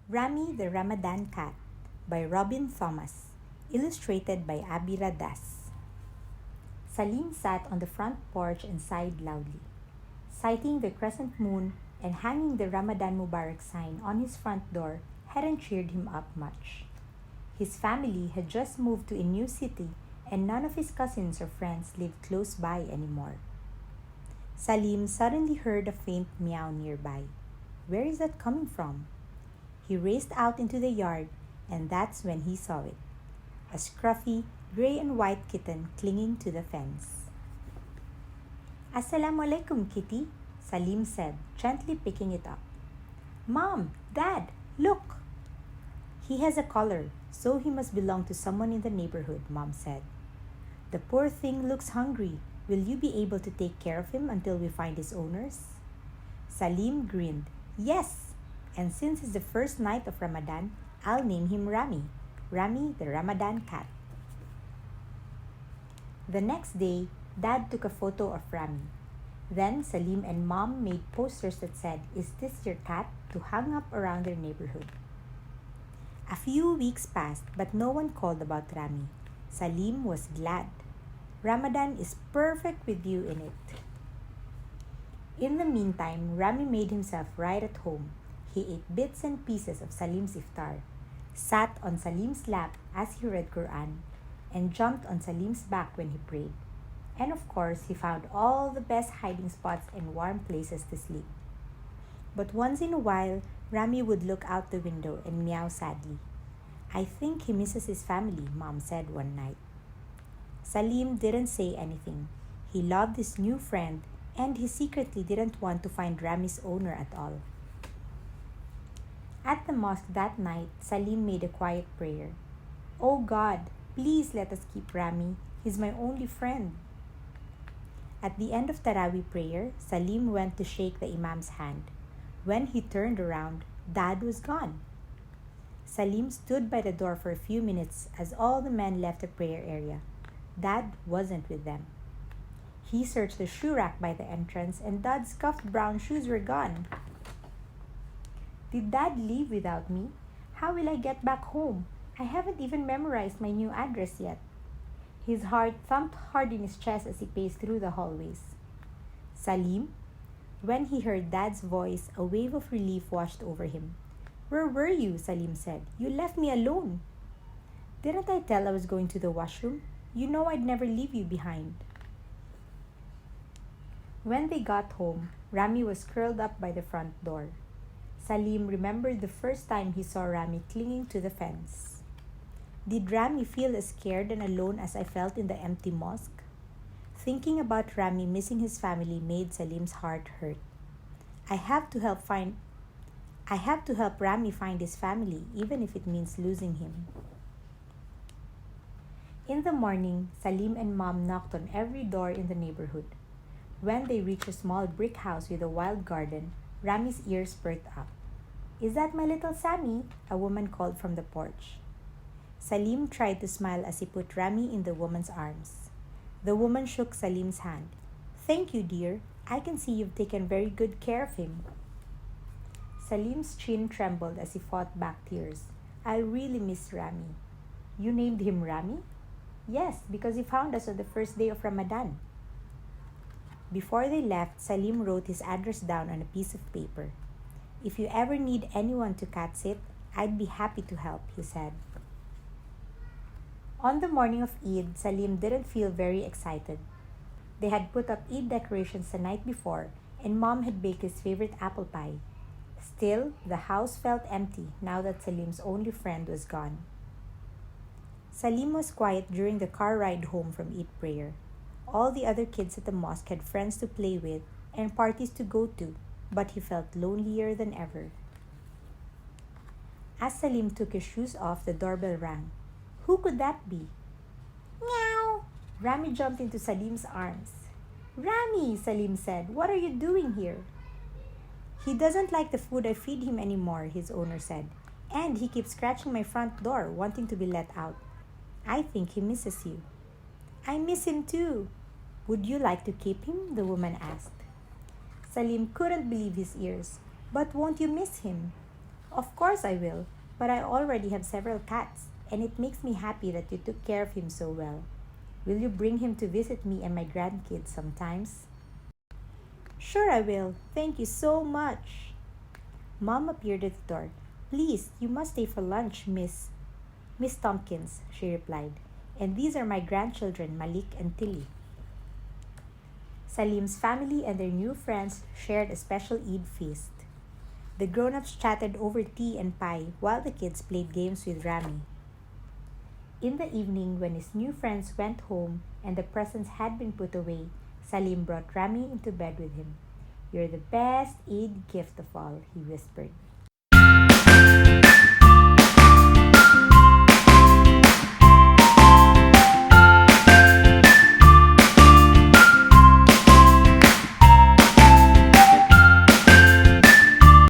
Rami the Ramadan Cat by Robyn Thomas, illustrated by Abira. Saleem sat on the front porch and sighed loudly. Sighting the crescent moon and hanging the Ramadan Mubarak sign on his front door hadn't cheered him up much. His family had just moved to a new city and none of his cousins or friends lived close by anymore. Saleem suddenly heard a faint meow nearby. Where is that coming from? He raced out into the yard, and that's when he saw it. A scruffy, gray and white kitten clinging to the fence. Assalamu alaikum, kitty, Saleem said, gently picking it up. Mom, Dad, look! He has a collar, so he must belong to someone in the neighborhood, Mom said. The poor thing looks hungry. Will you be able to take care of him until we find his owners? Saleem grinned. Yes! And since it's the first night of Ramadan, I'll name him Rami the Ramadan Cat. The next day, Dad took a photo of Rami. Then Saleem and Mom made posters that said, "Is this your cat?" to hang up around their neighborhood. A few weeks passed, but no one called about Rami. Saleem was glad. Ramadan is perfect with you in it. In the meantime, Rami made himself right at home. He ate bits and pieces of Saleem's iftar, sat on Saleem's lap as he read Quran, and jumped on Saleem's back when he prayed. And of course, he found all the best hiding spots and warm places to sleep. But once in a while, Rami would look out the window and meow sadly. I think he misses his family, Mom said one night. Saleem didn't say anything. He loved his new friend, and he secretly didn't want to find Rami's owner at all. At the mosque that night, Saleem made a quiet prayer. Oh God, please let us keep Rami. He's my only friend. At the end of Taraweeh prayer, Saleem went to shake the Imam's hand. When he turned around, Dad was gone. Saleem stood by the door for a few minutes as all the men left the prayer area. Dad wasn't with them. He searched the shoe rack by the entrance and Dad's scuffed brown shoes were gone. Did Dad leave without me? How will I get back home? I haven't even memorized my new address yet. His heart thumped hard in his chest as he paced through the hallways. Saleem? When he heard Dad's voice, a wave of relief washed over him. Where were you? Saleem said. You left me alone. Didn't I tell I was going to the washroom? You know I'd never leave you behind. When they got home, Rami was curled up by the front door. Saleem remembered the first time he saw Rami clinging to the fence. Did Rami feel as scared and alone as I felt in the empty mosque? Thinking about Rami missing his family made Saleem's heart hurt. I have to help Rami find his family, even if it means losing him. In the morning, Saleem and Mom knocked on every door in the neighborhood. When they reached a small brick house with a wild garden, Rami's ears perked up. Is that my little Sammy? A woman called from the porch. Saleem tried to smile as he put Rami in the woman's arms. The woman shook Saleem's hand. Thank you, dear. I can see you've taken very good care of him. Saleem's chin trembled as he fought back tears. I really miss Rami. You named him Rami? Yes, because he found us on the first day of Ramadan. Before they left, Saleem wrote his address down on a piece of paper. If you ever need anyone to cat sit, I'd be happy to help, he said. On the morning of Eid, Saleem didn't feel very excited. They had put up Eid decorations the night before, and Mom had baked his favorite apple pie. Still, the house felt empty now that Saleem's only friend was gone. Saleem was quiet during the car ride home from Eid prayer. All the other kids at the mosque had friends to play with and parties to go to, but he felt lonelier than ever. As Saleem took his shoes off, the doorbell rang. Who could that be? Meow! Rami jumped into Saleem's arms. Rami, Saleem said, what are you doing here? He doesn't like the food I feed him anymore, his owner said, and he keeps scratching my front door, wanting to be let out. I think he misses you. I miss him too. Would you like to keep him? The woman asked. Saleem couldn't believe his ears. But won't you miss him? Of course course I will, but I already have several cats, and it makes me happy that you took care of him so well. Will you bring him to visit me and my grandkids sometimes? Sure, I will. Thank you so much. Mom appeared at the door. Please, you must stay for lunch, Miss Tompkins, she replied. And these are my grandchildren, Malik and Tilly. Saleem's family and their new friends shared a special Eid feast. The grown-ups chatted over tea and pie while the kids played games with Rami. In the evening, when his new friends went home and the presents had been put away, Saleem brought Rami into bed with him. You're the best Eid gift of all, he whispered.